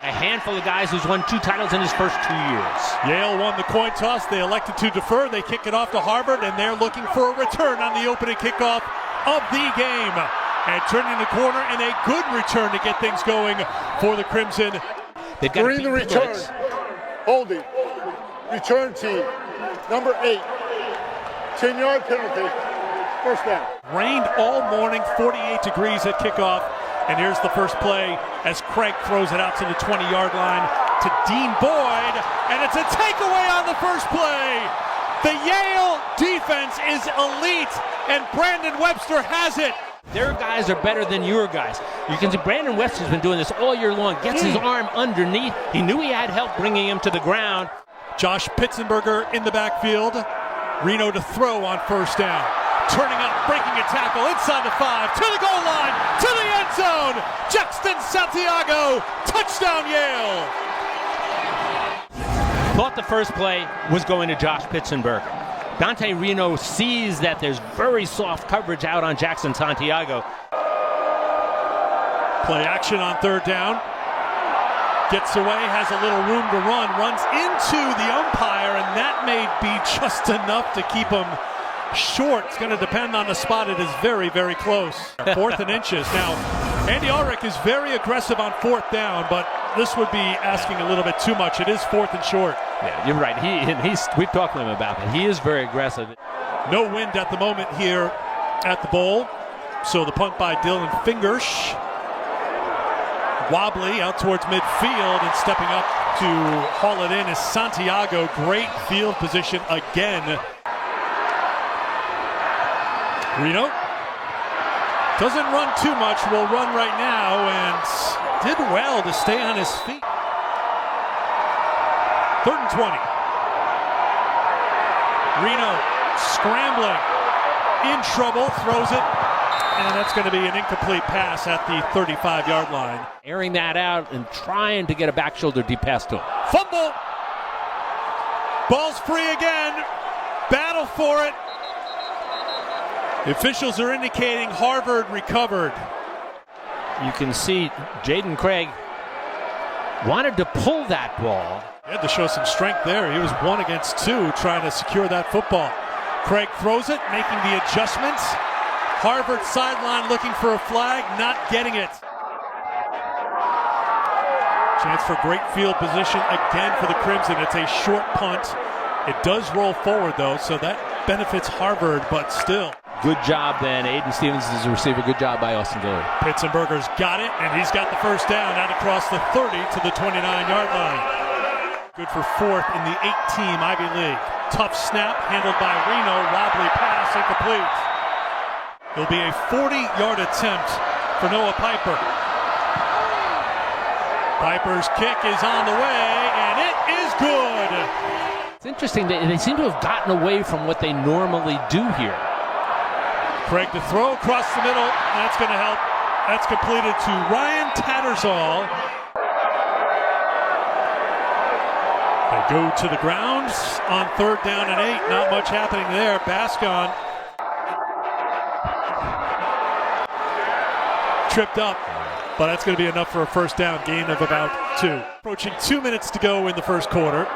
A handful of guys who's won 2 titles in his first 2 years. Yale won the coin toss. They elected to defer. They kick it off to Harvard, and they're looking for a return on the opening kickoff of the game. And turning the corner, and a good return to get things going for the Crimson. They've got Green the return. Holding. Return team. Number 8. 10-yard penalty. First down. Rained all morning, 48 degrees at kickoff. And here's the first play as Craig throws it out to the 20-yard line to Dean Boyd. And it's a takeaway on the first play. The Yale defense is elite, and Brandon Webster has it. Their guys are better than your guys. You can see Brandon Webster's been doing this all year long. Gets his arm underneath. He knew he had help bringing him to the ground. Josh Pitzenberger in the backfield. Reno to throw on first down. Turning up, breaking a tackle inside the 5, to the goal line, to the end zone. Jackson Santiago, touchdown Yale. Thought the first play was going to Josh Pitzenberger. Dante Reno sees that there's very soft coverage out on Jackson Santiago. Play action on third down. Gets away, has a little room to run, runs into the umpire, and that may be just enough to keep him short. It's going to depend on the spot. It is very, very close. 4th and inches. Now, Andy Ulrich is very aggressive on 4th down, but this would be asking a little bit too much. It is 4th and short. Yeah, you're right. We've talked to him about that. He is very aggressive. No wind at the moment here at the bowl. So the punt by Dylan Fingersh. Wobbly out towards midfield, and stepping up to haul it in is Santiago. Great field position again. Reno doesn't run too much, will run right now, and did well to stay on his feet. 3rd and 20. Reno scrambling, in trouble, throws it, and that's going to be an incomplete pass at the 35-yard line. Airing that out and trying to get a back shoulder deep pass to him. Fumble! Ball's free again. Battle for it. The officials are indicating Harvard recovered. You can see Jaden Craig wanted to pull that ball. He had to show some strength there. He was 1 against 2 trying to secure that football. Craig throws it, making the adjustments. Harvard sideline looking for a flag, not getting it. Chance for great field position again for the Crimson. It's a short punt. It does roll forward though, so that benefits Harvard, but still. Good job then. Aiden Stevens is a receiver. Good job by Austin Dillard. Pitzenberger's got it, and he's got the first down out across the 30 to the 29-yard line. Good for 4th in the 8-team Ivy League. Tough snap handled by Reno. Wobbly pass, incomplete. It'll be a 40-yard attempt for Noah Piper. Piper's kick is on the way, and it is good. It's interesting that they seem to have gotten away from what they normally do here. Craig to throw across the middle. That's going to help. That's completed to Ryan Tattersall. They go to the ground on 3rd down and 8. Not much happening there. Bascon tripped up, but that's going to be enough for a first down, gain of about 2. Approaching 2 minutes to go in the first quarter.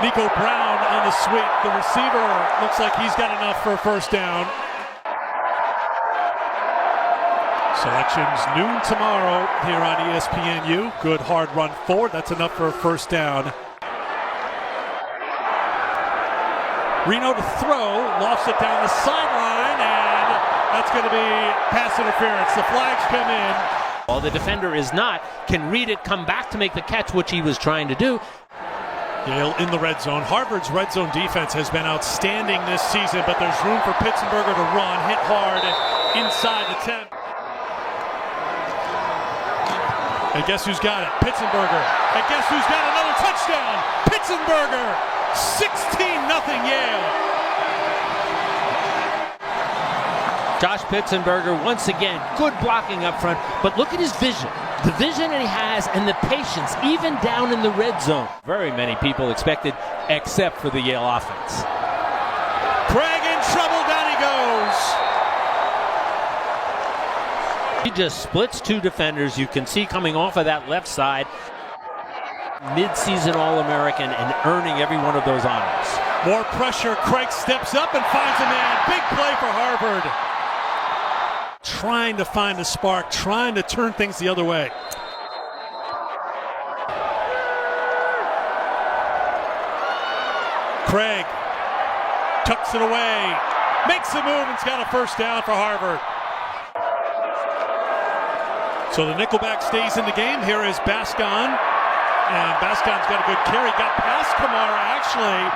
Nico Brown on the sweep. The receiver looks like he's got enough for a first down. Selections noon tomorrow here on ESPNU. Good hard run forward. That's enough for a first down. Reno to throw. Lofts it down the sideline, and that's going to be pass interference. The flags come in. Well, the defender is not. Can read it, come back to make the catch, which he was trying to do. Yale in the red zone. Harvard's red zone defense has been outstanding this season, but there's room for Pitzenberger to run, hit hard inside the 10. And guess who's got it? Pitzenberger. And guess who's got another touchdown? Pitzenberger. 16-0 Yale. Josh Pitzenberger, once again, good blocking up front, but look at his vision. The vision that he has and the patience, even down in the red zone. Very many people expected, except for the Yale offense. Craig in trouble, down he goes. He just splits two defenders. You can see coming off of that left side. Mid-season All-American and earning every one of those honors. More pressure. Craig steps up and finds a man. Big play for Harvard. Trying to find a spark, trying to turn things the other way. Craig tucks it away, makes a move, and's got a first down for Harvard. So the nickelback stays in the game. Here is Bascon. And Bascon's got a good carry. Got past Kamara, actually.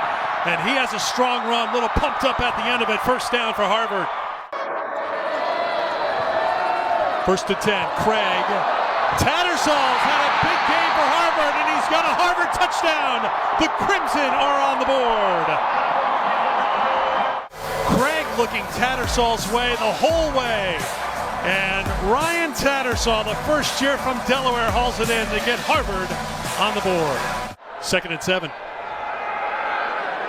And he has a strong run. Little pumped up at the end of it. First down for Harvard. First and 10. Craig. Tattersall's had a big game for Harvard, and he's got a Harvard touchdown. The Crimson are on the board. Craig looking Tattersall's way the whole way. And Ryan Tattersall, the first year from Delaware, hauls it in to get Harvard on the board. 2nd and 7.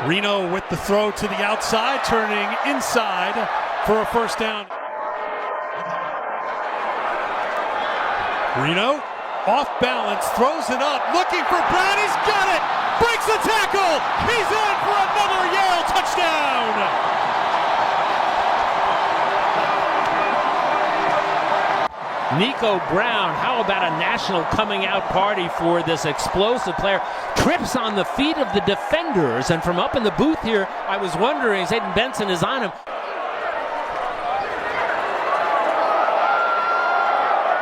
Reno with the throw to the outside, turning inside for a first down. Reno off balance, throws it up, looking for Brown. He's got it. Breaks the tackle. He's in for another Yale touchdown. Nico Brown, how about a national coming out party for this explosive player? Trips on the feet of the defenders, and from up in the booth here, I was wondering, Zayden Benson is on him.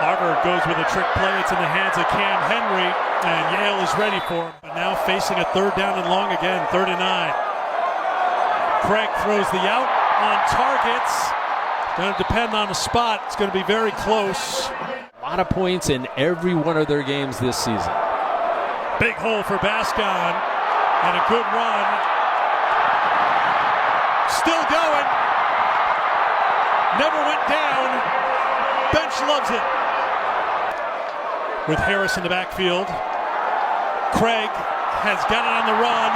Harvard goes with a trick play. It's in the hands of Cam Henry, and Yale is ready for him. But now facing a third down and long again, 3rd and 9. Craig throws the out on targets. Going to depend on the spot. It's going to be very close. A lot of points in every one of their games this season. Big hole for Bascon, and a good run. Still going. Never went down. Bench loves it. With Harris in the backfield. Craig has got it on the run.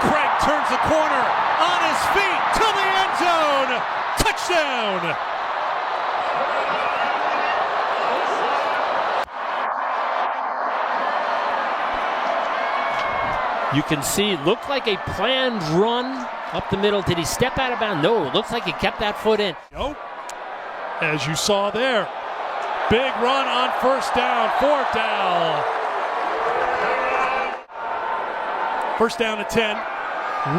Craig turns the corner on his feet to the end zone. Touchdown! You can see, looked like a planned run up the middle. Did he step out of bounds? No, it looks like he kept that foot in. Nope. As you saw there, big run on first down for Dow. First down at 10.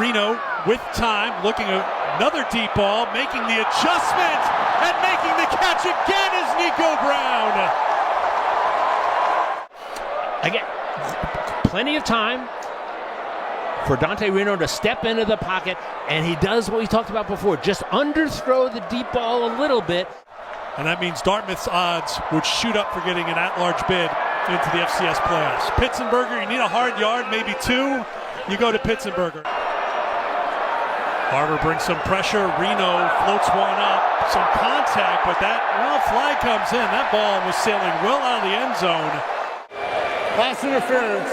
Reno with time, looking at another deep ball, making the adjustment, and making the catch again is Nico Brown. Again, plenty of time for Dante Reno to step into the pocket, and he does what we talked about before, just underthrow the deep ball a little bit. And that means Dartmouth's odds would shoot up for getting an at-large bid into the FCS playoffs. Pitzenberger, you need a hard yard, maybe 2. You go to Pitzenberger. Harvard brings some pressure. Reno floats one up. Some contact, but that, flag comes in. That ball was sailing well out of the end zone. Pass interference.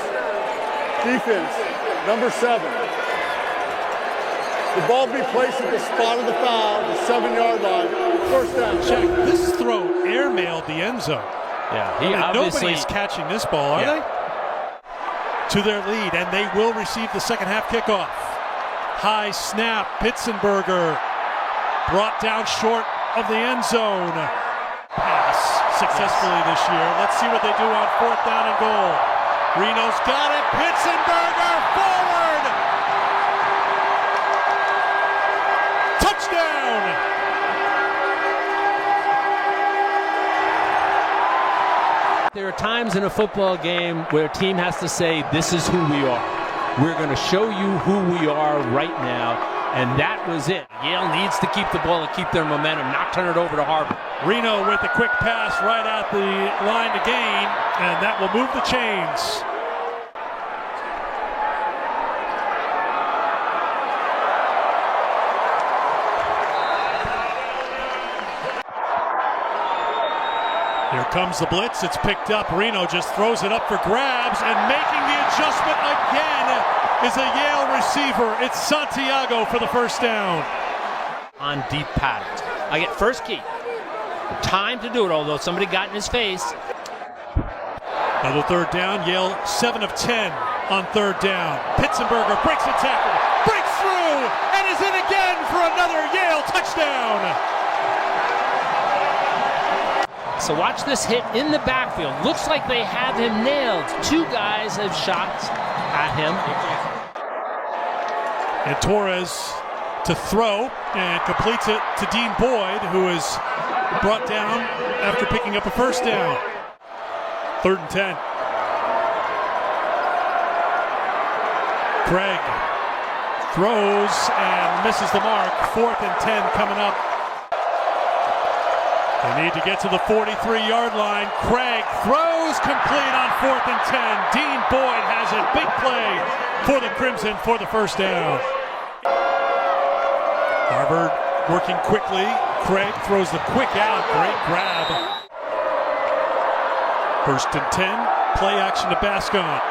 Defense, number 7. The ball be placed at the spot of the foul, the 7-yard line. First down. Check. This throw air-mailed the end zone. Yeah, he obviously... Nobody's catching this ball, are they? To their lead, and they will receive the second half kickoff. High snap, Pitzenberger brought down short of the end zone. Pass successfully this year. Let's see what they do on 4th down and goal. Reno's got it, Pitzenberger forward! Touchdown! There are times in a football game where a team has to say, this is who we are. We're going to show you who we are right now, and that was it. Yale needs to keep the ball and keep their momentum, not turn it over to Harvard. Reno with a quick pass right at the line to gain, and that will move the chains. Here comes the blitz. It's picked up. Reno just throws it up for grabs, and making the adjustment again is a Yale receiver. It's Santiago for the first down. On deep patterns. I get first key. Time to do it, although somebody got in his face. Another third down. Yale 7 of 10 on third down. Pitzenberger breaks a tackle, breaks through, and is in again for another Yale touchdown. So watch this hit in the backfield. Looks like they have him nailed. Two guys have shots at him. And Torres to throw and completes it to Dean Boyd, who is brought down after picking up a first down. 3rd and 10. Craig throws and misses the mark. 4th and 10 coming up. They need to get to the 43-yard line. Craig throws complete on 4th and 10. Dean Boyd has it. Big play for the Crimson for the first down. Harvard working quickly. Craig throws the quick out. Great grab. 1st and 10. Play action to Bascon.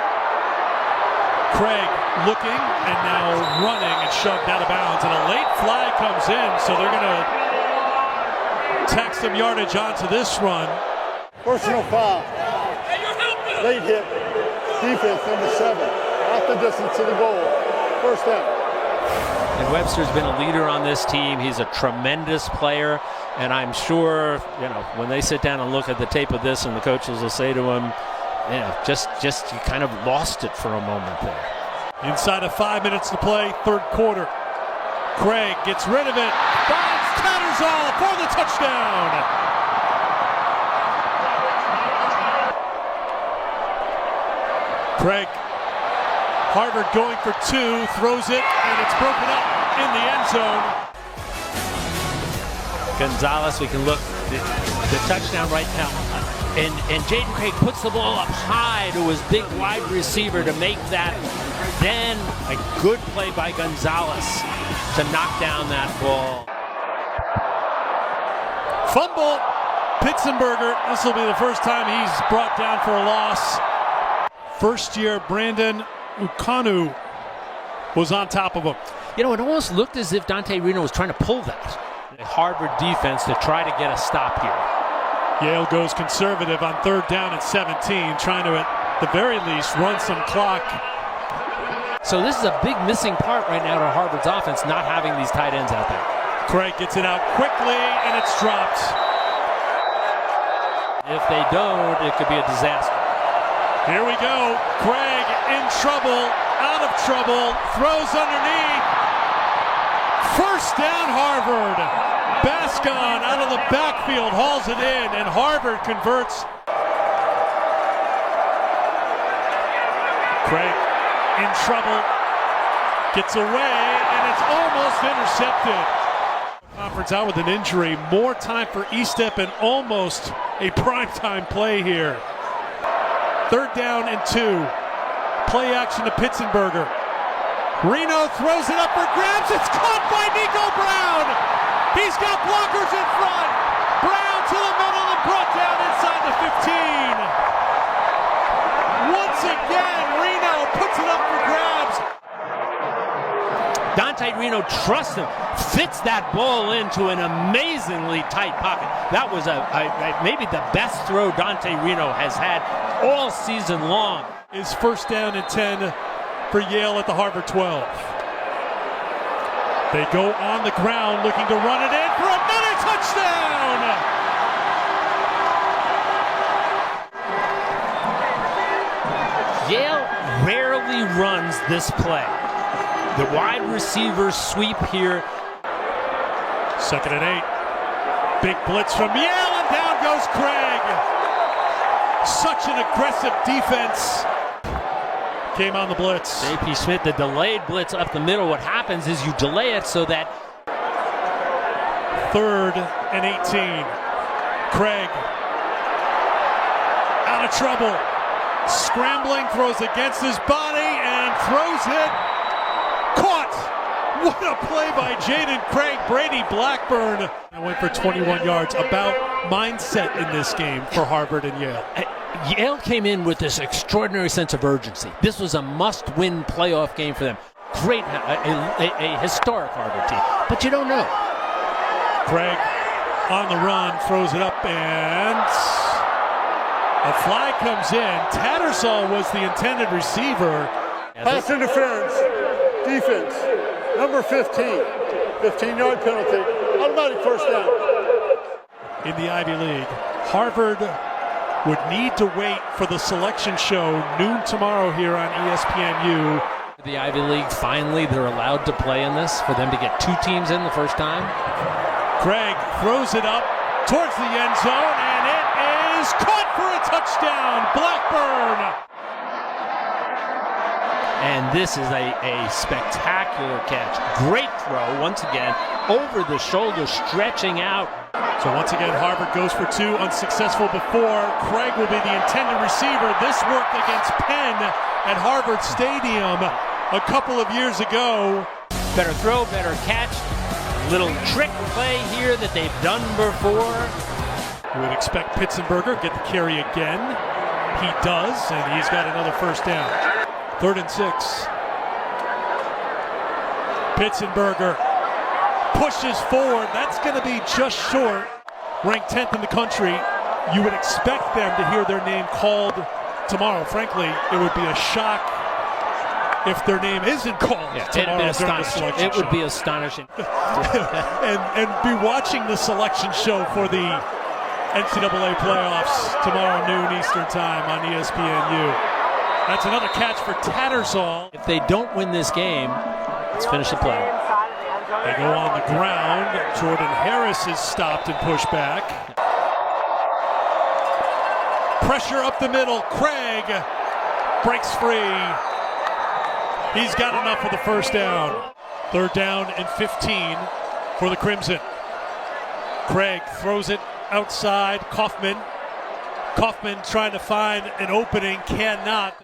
Craig looking and now running and shoved out of bounds. And a late flag comes in, so they're going to tack some yardage onto this run. Personal foul. Late hit. Defense number 7. Off the distance to the goal. First down. And Webster's been a leader on this team. He's a tremendous player. And I'm sure, when they sit down and look at the tape of this and the coaches will say to him, just you kind of lost it for a moment there. Inside of 5 minutes to play, 3rd quarter. Craig gets rid of it. Finds Tattersall for the touchdown. Craig, Harvard going for 2, throws it, and it's broken up in the end zone. Gonzalez, we can look the touchdown right now. And Jaden Craig puts the ball up high to his big wide receiver to make that. Then a good play by Gonzalez to knock down that ball. Fumble. Pitzenberger. This will be the first time he's brought down for a loss. First year Brandon Ukanu was on top of him. It almost looked as if Dante Reno was trying to pull that. A Harvard defense to try to get a stop here. Yale goes conservative on 3rd down and 17, trying to, at the very least, run some clock. So this is a big missing part right now to Harvard's offense, not having these tight ends out there. Craig gets it out quickly, and it's dropped. If they don't, it could be a disaster. Here we go. Craig in trouble, out of trouble, throws underneath. First down, Harvard. Bascon out of the backfield hauls it in, and Harvard converts. Craig in trouble, gets away, and it's almost intercepted. Conference out with an injury. More time for Estep and almost a primetime play here. 3rd down and 2. Play action to Pitzenberger. Reno throws it up for grabs. It's caught by Nico Brown. He's got blockers in front. Brown to the middle and brought down inside the 15. Once again, Reno puts it up for grabs. Dante Reno trusts him, fits that ball into an amazingly tight pocket. That was maybe the best throw Dante Reno has had all season long. Is 1st down and 10 for Yale at the Harvard 12. They go on the ground looking to run it in for another touchdown! Yale rarely runs this play. The wide receivers sweep here. 2nd and 8. Big blitz from Yale, and down goes Craig. Such an aggressive defense. Came on the blitz. J.P. Smith, the delayed blitz up the middle. What happens is you delay it so that. 3rd and 18. Craig out of trouble. Scrambling, throws against his body and throws it. Caught! What a play by Jaden Craig. Brady Blackburn went for 21 yards. About mindset in this game for Harvard and Yale. Yale came in with this extraordinary sense of urgency. This was a must-win playoff game for them. Great, a historic Harvard team, but you don't know. Craig on the run, throws it up, and a flag comes in. Tattersall was the intended receiver. Pass interference, defense, number 15, 15-yard penalty, automatic first down. In the Ivy League, Harvard would need to wait for the selection show noon tomorrow here on ESPNU. The Ivy League, finally, they're allowed to play in this for them to get two teams in the first time. Craig throws it up towards the end zone, and it is caught for a touchdown, Blackburn. And this is a spectacular catch. Great throw, once again, over the shoulder, stretching out. So once again, Harvard goes for two, unsuccessful before. Craig will be the intended receiver. This worked against Penn at Harvard Stadium a couple of years ago. Better throw, better catch. Little trick play here that they've done before. You would expect Pitzenberger get the carry again. He does, and he's got another first down. 3rd and 6. Pitzenberger pushes forward. That's going to be just short. Ranked 10th in the country. You would expect them to hear their name called tomorrow. Frankly, it would be a shock if their name isn't called tomorrow during the selection It would be astonishing. and be watching the selection show for the NCAA playoffs tomorrow noon Eastern time on ESPNU. That's another catch for Tattersall. If they don't win this game, let's finish the play. They go on the ground. Jordan Harris is stopped and pushed back. Pressure up the middle. Craig breaks free. He's got enough for the first down. 3rd down and 15 for the Crimson. Craig throws it outside. Kaufman trying to find an opening, cannot.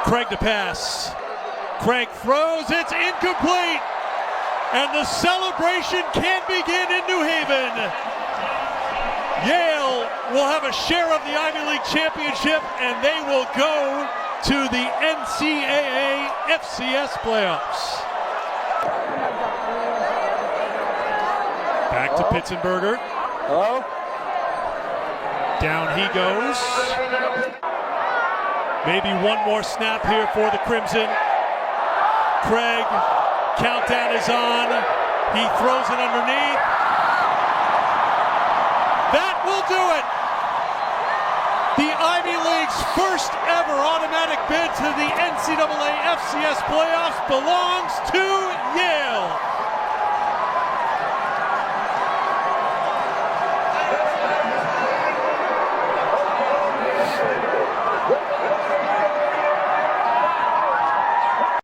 Craig to pass. Craig throws, it's incomplete. And the celebration can't begin in New Haven. Yale will have a share of the Ivy League championship, and they will go to the NCAA FCS playoffs. Back to Pitzenberger. Hello? Down he goes. Maybe one more snap here for the Crimson. Craig, countdown is on. He throws it underneath. That will do it. The Ivy League's first ever automatic bid to the NCAA FCS playoffs belongs to Yale.